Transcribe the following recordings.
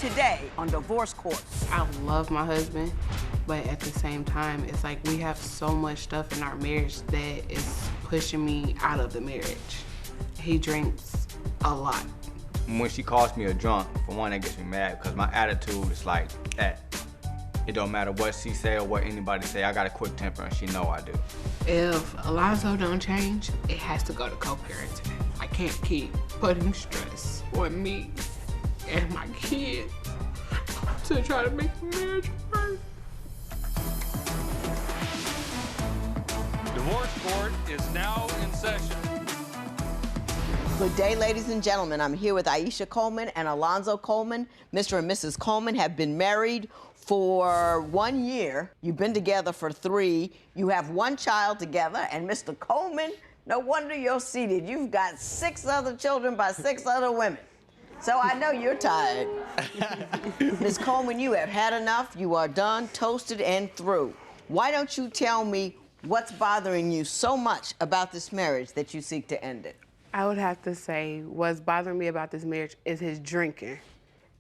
today on Divorce Court. I love my husband, but at the same time, it's like we have so much stuff in our marriage that is pushing me out of the marriage. He drinks a lot. When she calls me a drunk, for one, that gets me mad because my attitude is like that. It don't matter what she say or what anybody say, I got a quick temper and she know I do. If Alonzo don't change, it has to go to co-parenting. I can't keep putting stress on me and my kids to try to make the marriage work. Divorce Court is now in session. Good day, ladies and gentlemen. I'm here with Iesha Coleman and Alonzo Coleman. Mr. and Mrs. Coleman have been married for 1 year. You've been together for 3. You have 1 child together. And Mr. Coleman, no wonder you're seated. You've got 6 other children by 6 other women. So I know you're tired. Ms. Coleman, you have had enough. You are done, toasted, and through. Why don't you tell me what's bothering you so much about this marriage that you seek to end it? I would have to say what's bothering me about this marriage is his drinking.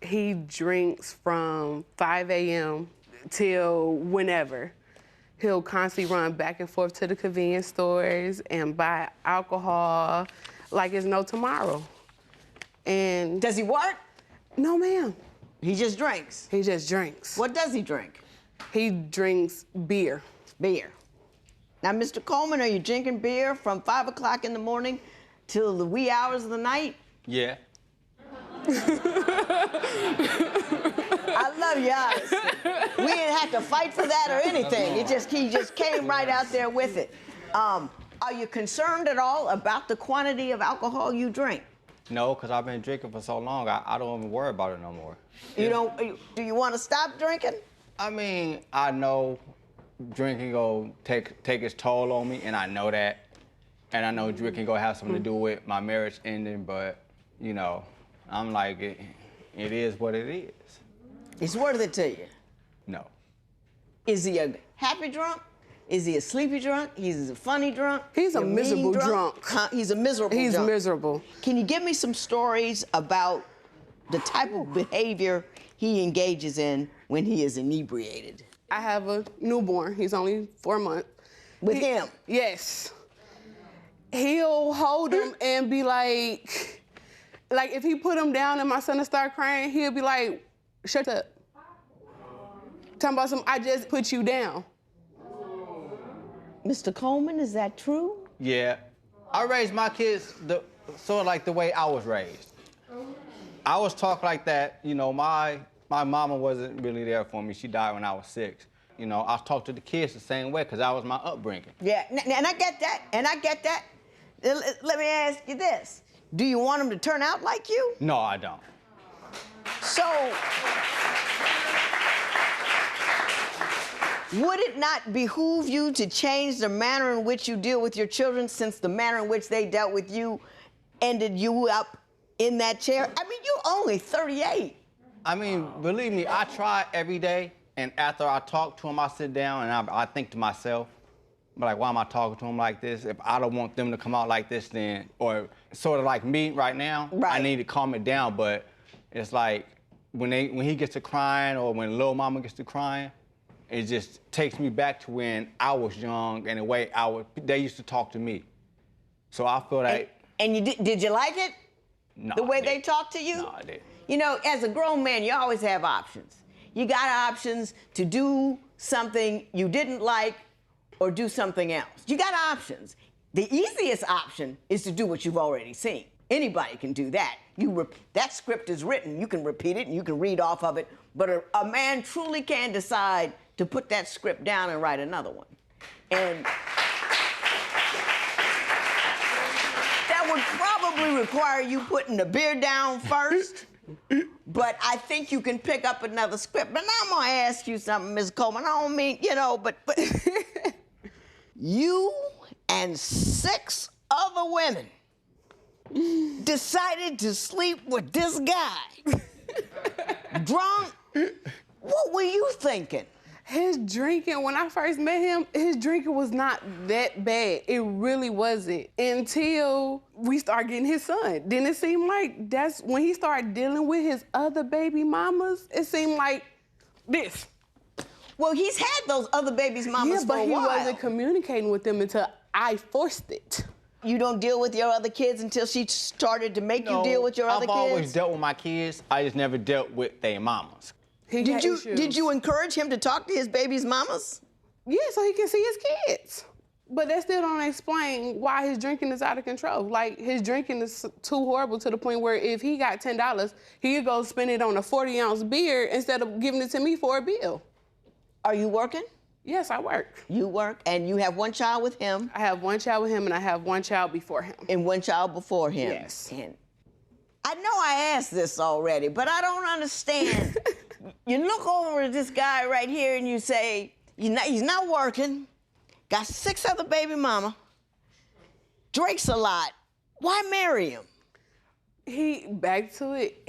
He drinks from 5 a.m. till whenever. He'll constantly run back and forth to the convenience stores and buy alcohol like it's no tomorrow. And does he work? No, ma'am. He just drinks? He just drinks. What does he drink? He drinks beer. Beer. Now, Mr. Coleman, are you drinking beer from 5 o'clock in the morning till the wee hours of the night? Yeah. I love your honesty. We didn't have to fight for that or anything. He just came right out there with it. Are you concerned at all about the quantity of alcohol you drink? No, because I've been drinking for so long, I don't even worry about it no more. You don't? Do you want to stop drinking? I mean, I know drinking go take its toll on me, and I know that. And I know drinking gonna have something to do with my marriage ending, but, you know, I'm like, it is what it is. It's worth it to you? No. Is he a happy drunk? Is he a sleepy drunk? He's a funny drunk? He's a miserable drunk. He's a miserable drunk. He's miserable. Can you give me some stories about the type of behavior he engages in when he is inebriated? I have a newborn. He's only 4 months. With him? Yes. He'll hold him and be like if he put him down and my son will start crying, he'll be like, shut up. Talking about I just put you down. Mr. Coleman, is that true? Yeah. I raised my kids sort of like the way I was raised. I was taught like that. You know, my mama wasn't really there for me. She died when I was 6. You know, I talked to the kids the same way because that was my upbringing. Yeah, and I get that. Let me ask you this. Do you want them to turn out like you? No, I don't. So, would it not behoove you to change the manner in which you deal with your children, since the manner in which they dealt with you ended you up in that chair? I mean, you're only 38. I mean, believe me, I try every day, and after I talk to them, I sit down and I think to myself, like, why am I talking to them like this? If I don't want them to come out like this, then, or sort of like me right now, I need to calm it down. But it's like when he gets to crying, or when little mama gets to crying, it just takes me back to when I was young and the way they used to talk to me. So I feel like. And you did you like it? No. The way they talked to you? No, I didn't. You know, as a grown man, you always have options. You got options to do something you didn't like or do something else. You got options. The easiest option is to do what you've already seen. Anybody can do that. That script is written. You can repeat it and you can read off of it. But a man truly can decide to put that script down and write another one. And that would probably require you putting the beer down first. But I think you can pick up another script. But now I'm gonna ask you something, Ms. Coleman. I don't mean, you know, but you and 6 other women decided to sleep with this guy. Drunk? What were you thinking? His drinking, when I first met him, his drinking was not that bad. It really wasn't. Until we started getting his son. Then it seemed like that's when he started dealing with his other baby mamas. It seemed like this. Well, he's had those other babies' mamas for a while. But he wasn't communicating with them until I forced it. You don't deal with your other kids until she started to make you deal with your other kids? I've always dealt with my kids. I just never dealt with their mamas. Did you encourage him to talk to his baby's mamas? Yeah, so he can see his kids. But that still don't explain why his drinking is out of control. Like, his drinking is too horrible to the point where if he got $10, he could go spend it on a 40-ounce beer instead of giving it to me for a bill. Are you working? Yes, I work. You work, and you have one child with him? I have one child with him, and I have one child before him. And one child before him? Yes. And I know I asked this already, but I don't understand. You look over at this guy right here, and you say, he's not working, got 6 other baby mama, drinks a lot. Why marry him? Back to it,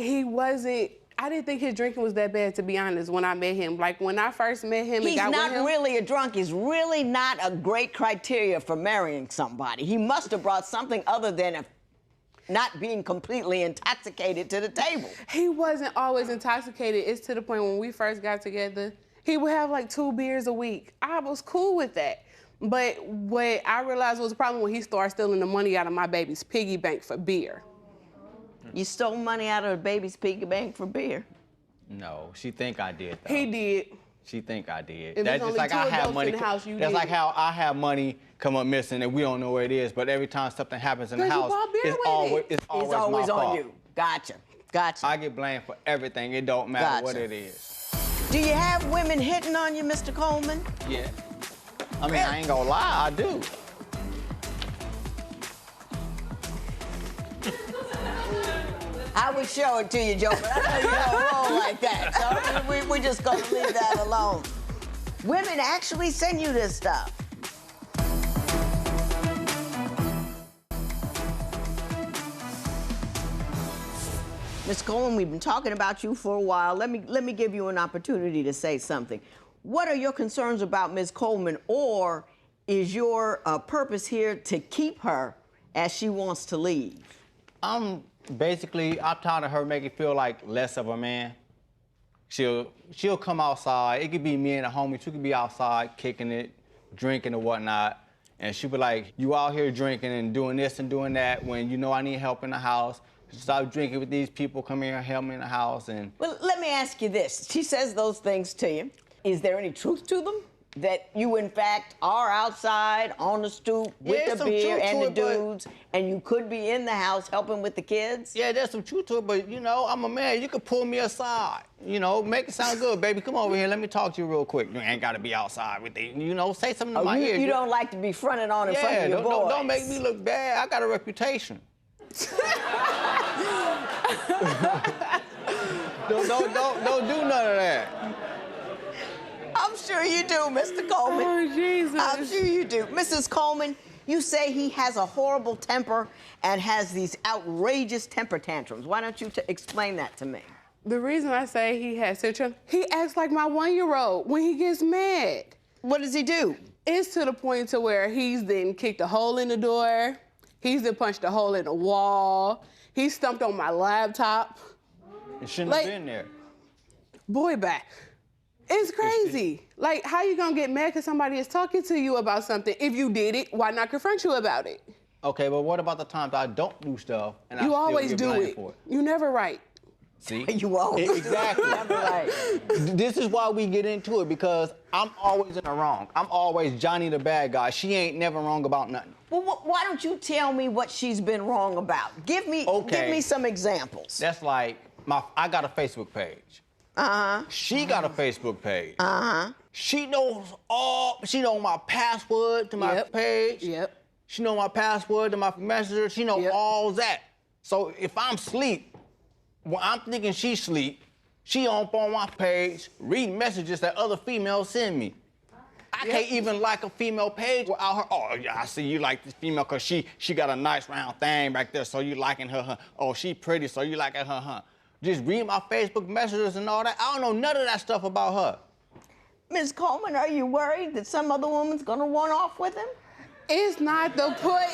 I didn't think his drinking was that bad, to be honest, when I met him. Like, when I first met him and got with him. He's not really a drunk. He's really not a great criteria for marrying somebody. He must have brought something other than not being completely intoxicated to the table. He wasn't always intoxicated. It's to the point when we first got together, he would have like 2 beers a week. I was cool with that. But what I realized was the problem when he started stealing the money out of my baby's piggy bank for beer. You stole money out of the baby's piggy bank for beer? No, she think I did, though. He did. She think I did. If That's just like I have money. In the house, you that's did. like how I have money come up missing and we don't know where it is. But every time something happens in the house, it's always my fault. on you. Gotcha. I get blamed for everything. It don't matter what it is. Do you have women hitting on you, Mr. Coleman? Yeah. I mean, I ain't gonna lie, I do. I would show it to you, Joe, but I know you don't roll like that. So we're just gonna leave that alone. Women actually send you this stuff. Ms. Coleman, we've been talking about you for a while. Let me give you an opportunity to say something. What are your concerns about Ms. Coleman, or is your purpose here to keep her as she wants to leave? Basically, I'm tired of her making feel like less of a man. She'll come outside. It could be me and the homies. We could be outside kicking it, drinking and whatnot. And she'll be like, you out here drinking and doing this and doing that when you know I need help in the house. Stop drinking with these people, come here and help me in the house. And well, let me ask you this. She says those things to you. Is there any truth to them? That you, in fact, are outside on the stoop with the beer and the dudes, and you could be in the house helping with the kids? Yeah, there's some truth to it, but, you know, I'm a man. You could pull me aside. You know, make it sound good, baby. Come over here. Let me talk to you real quick. You ain't got to be outside with it. You know, say something to my ear. You don't like to be fronted on in front of your boys. Don't make me look bad. I got a reputation. don't do none of that. I'm sure you do, Mr. Coleman. Oh, Jesus. I'm sure you do. Mrs. Coleman, you say he has a horrible temper and has these outrageous temper tantrums. Why don't you explain that to me? The reason I say he has symptoms, he acts like my 1-year-old when he gets mad. What does he do? It's to the point to where he's then kicked a hole in the door. He's then punched a hole in the wall. He stumped on my laptop. It shouldn't have been there. Boy, back. It's crazy. Like, how you gonna get mad because somebody is talking to you about something? If you did it, why not confront you about it? Okay, but what about the times I don't do stuff and you I always still get do blamed it. for it? You never right. See? You always Exactly. never right. This is why we get into it, because I'm always in the wrong. I'm always Johnny the bad guy. She ain't never wrong about nothing. Well, why don't you tell me what she's been wrong about? Give me some examples. That's like, I got a Facebook page. Uh-huh. She got a Facebook page. Uh-huh. She knows my password to my page. Yep. She know my password to my messenger. She know all that. So if I'm asleep, when I'm thinking she's asleep, she on my page, reading messages that other females send me. I can't even like a female page without her. Oh, yeah, I see you like this female because she got a nice round thing back there, so you liking her, huh? Oh, she pretty, so you liking her, huh? Just read my Facebook messages and all that. I don't know none of that stuff about her. Ms. Coleman, are you worried that some other woman's gonna run off with him? It's not the point.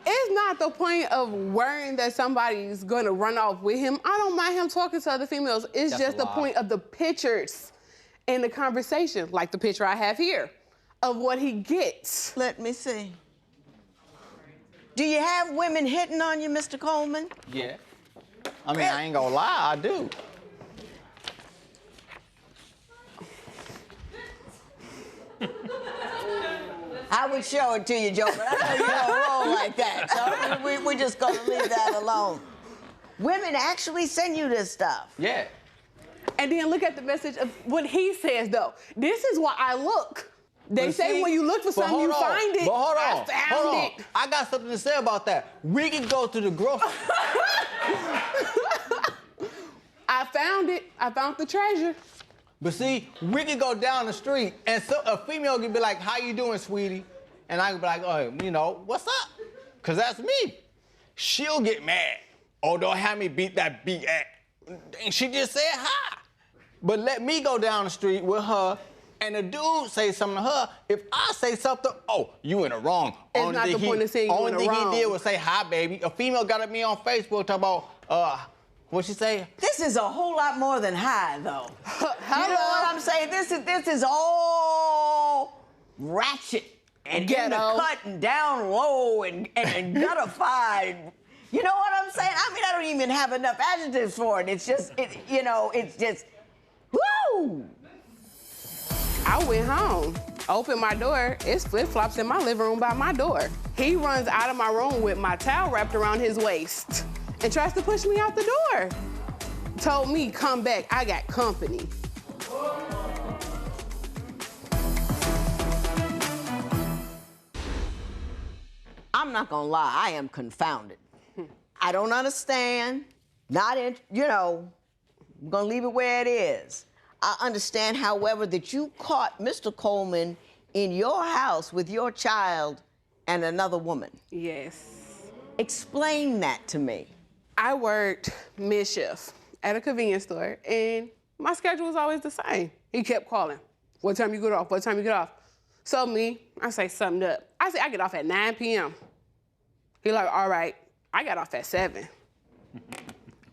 It's not the point of worrying that somebody's gonna run off with him. I don't mind him talking to other females. It's That's just the point of the pictures and the conversation, like the picture I have here, of what he gets. Let me see. Do you have women hitting on you, Mr. Coleman? Yeah. I mean, I ain't gonna lie, I do. I would show it to you, Joe, but I know you don't roll like that, so we're just gonna leave that alone. Women actually send you this stuff. Yeah. And then look at the message of what he says, though. This is why I look. They But say see, when you look for but something, you hold on, find it. But hold on, I found hold on. it. I got something to say about that. We can go to the grocery. I found it. I found the treasure. But see, we can go down the street and so a female can be like, how you doing, sweetie? And I can be like, oh, you know, what's up? Cause that's me. She'll get mad. Oh, don't have me beat that beat at. And she just said hi. But let me go down the street with her and the dude say something to her. If I say something, oh, you in the wrong. It's not the point of saying you in the wrong. Only thing he did was say hi, baby. A female got at me on Facebook talking about, what'd she say? This is a whole lot more than high, though. Hello? You know what I'm saying? This is all ratchet and Ghetto. in the cut and down low and guttified. You know what I'm saying? I mean, I don't even have enough adjectives for it. It's just, it's just, woo! I went home, opened my door. It's flip-flops in my living room by my door. He runs out of my room with my towel wrapped around his waist and tries to push me out the door. Told me, come back, I got company. I'm not gonna lie, I am confounded. I don't understand, I'm gonna leave it where it is. I understand, however, that you caught Mr. Coleman in your house with your child and another woman. Yes. Explain that to me. I worked mid-shift at a convenience store, and my schedule was always the same. He kept calling. What time you get off? What time you get off? So I say something up. I say I get off at 9 p.m. He like, all right, I got off at 7.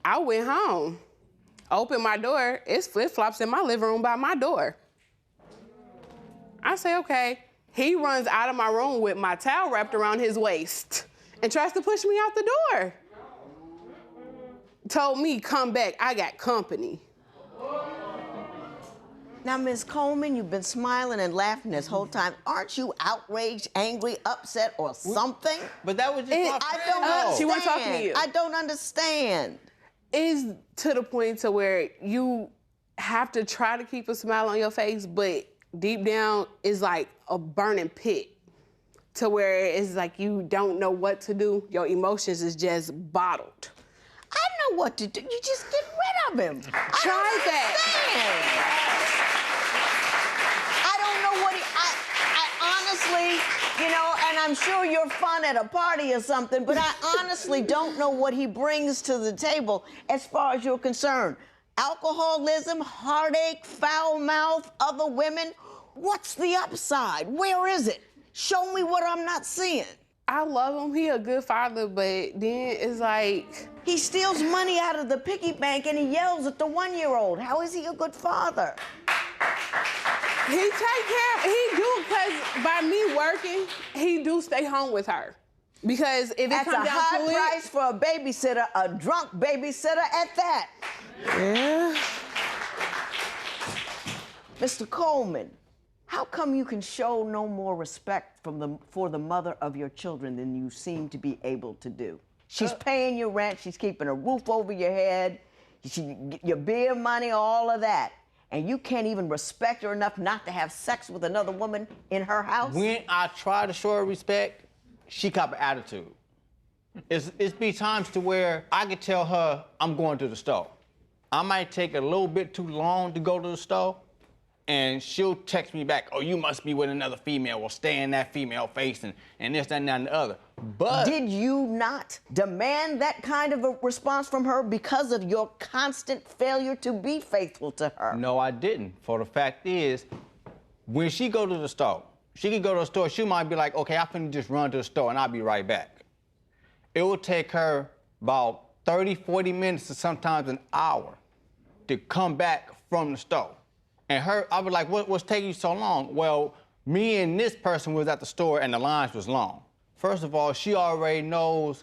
I went home, opened my door. It's flip-flops in my living room by my door. I say, okay. He runs out of my room with my towel wrapped around his waist and tries to push me out the door. Told me, come back, I got company. Now, Ms. Coleman, you've been smiling and laughing this whole time. Aren't you outraged, angry, upset, or something? But that was just my I friend, don't though. understand. She wasn't talking to you. I don't understand. It's to the point to where you have to try to keep a smile on your face, but deep down it's like a burning pit to where it's like you don't know what to do. Your emotions is just bottled. I know what to do. You just get rid of him. Try that. I don't know what I honestly, and I'm sure you're fun at a party or something, but I honestly don't know what he brings to the table as far as you're concerned. Alcoholism, heartache, foul mouth, other women. What's the upside? Where is it? Show me what I'm not seeing. I love him. He a good father, but then it's like... He steals money out of the piggy bank and he yells at the 1-year-old. How is he a good father? He take care of, he do, because by me working, he do stay home with her. Because if it That's comes a down high to price for a babysitter, a drunk babysitter at that. Yeah. Mr. Coleman, how come you can show no more respect for the mother of your children than you seem to be able to do? She's paying your rent, she's keeping a roof over your head, your beer money, all of that. And you can't even respect her enough not to have sex with another woman in her house? When I try to show her respect, she cop an attitude. It's be times to where I could tell her I'm going to the store. I might take a little bit too long to go to the store, and she'll text me back, oh, you must be with another female, or stay in that female face, and this, that, and that, and the other. But did you not demand that kind of a response from her because of your constant failure to be faithful to her? No, I didn't. For the fact is, when she go to the store, she could go to the store, she might be like, okay, I'm finna just run to the store and I'll be right back. It will take her about 30, 40 minutes or sometimes an hour to come back from the store. And I was like, what's taking you so long? Well, me and this person was at the store and the lines was long. First of all, she already knows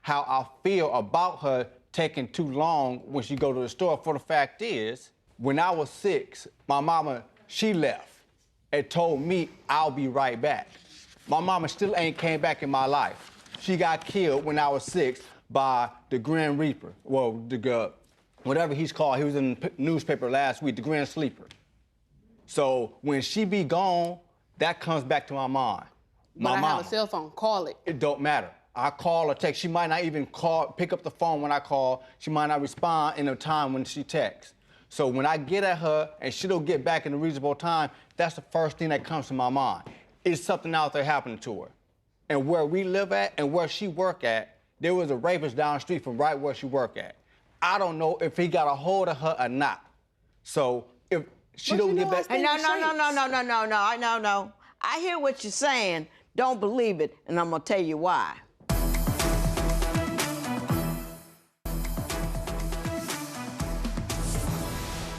how I feel about her taking too long when she go to the store. For the fact is, when I was 6, my mama, she left and told me I'll be right back. My mama still ain't came back in my life. She got killed when I was 6 by the Grim Reaper. Well, whatever he's called, he was in the newspaper last week, the Grim Sleeper. So when she be gone, that comes back to my mind. But I have a cell phone, call it. It don't matter. I call or text. She might not even pick up the phone when I call. She might not respond in the time when she texts. So when I get at her and she don't get back in a reasonable time, that's the first thing that comes to my mind. Is something out there happening to her? And where we live at and where she work at, there was a rapist down the street from right where she work at. I don't know if he got a hold of her or not. So if she don't get back... No. I hear what you're saying. Don't believe it, and I'm gonna tell you why.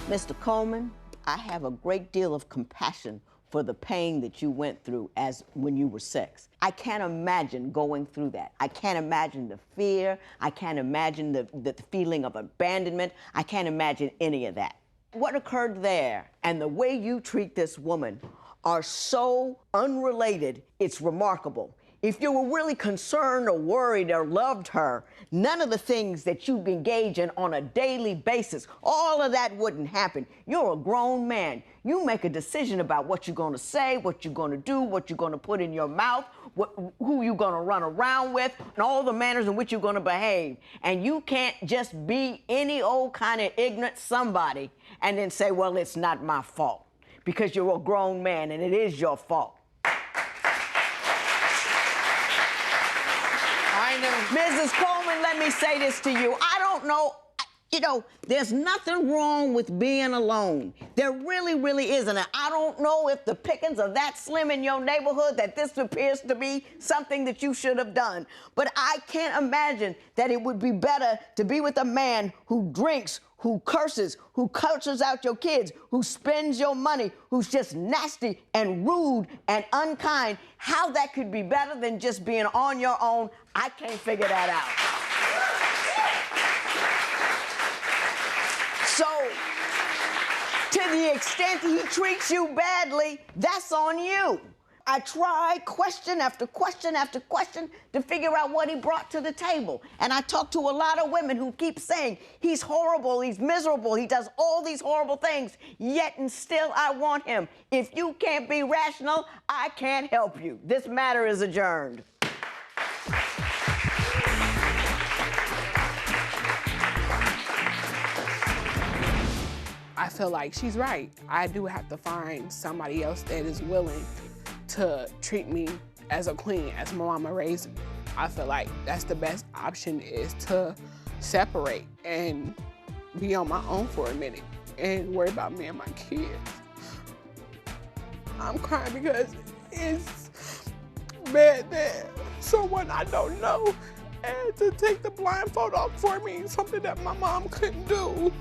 Mr. Coleman, I have a great deal of compassion for the pain that you went through when you were 6. I can't imagine going through that. I can't imagine the fear. I can't imagine the feeling of abandonment. I can't imagine any of that. What occurred there and the way you treat this woman are so unrelated, it's remarkable. If you were really concerned or worried or loved her, none of the things that you engage in on a daily basis, all of that wouldn't happen. You're a grown man. You make a decision about what you're gonna say, what you're gonna do, what you're gonna put in your mouth, who you're gonna run around with, and all the manners in which you're gonna behave. And you can't just be any old kind of ignorant somebody and then say, well, it's not my fault, because you're a grown man and it is your fault. Mrs. Coleman, let me say this to you. I don't know, there's nothing wrong with being alone. There really, really isn't. And I don't know if the pickings are that slim in your neighborhood that this appears to be something that you should have done. But I can't imagine that it would be better to be with a man who drinks, who curses out your kids, who spends your money, who's just nasty and rude and unkind. How that could be better than just being on your own, I can't figure that out. So, to the extent he treats you badly, that's on you. I tried question after question after question to figure out what he brought to the table. And I talked to a lot of women who keep saying, he's horrible, he's miserable, he does all these horrible things, yet and still I want him. If you can't be rational, I can't help you. This matter is adjourned. I feel like she's right. I do have to find somebody else that is willing to treat me as a queen, as my mama raised me. I feel like that's the best option, is to separate and be on my own for a minute and worry about me and my kids. I'm crying because it's bad that someone I don't know had to take the blindfold off for me, something that my mom couldn't do.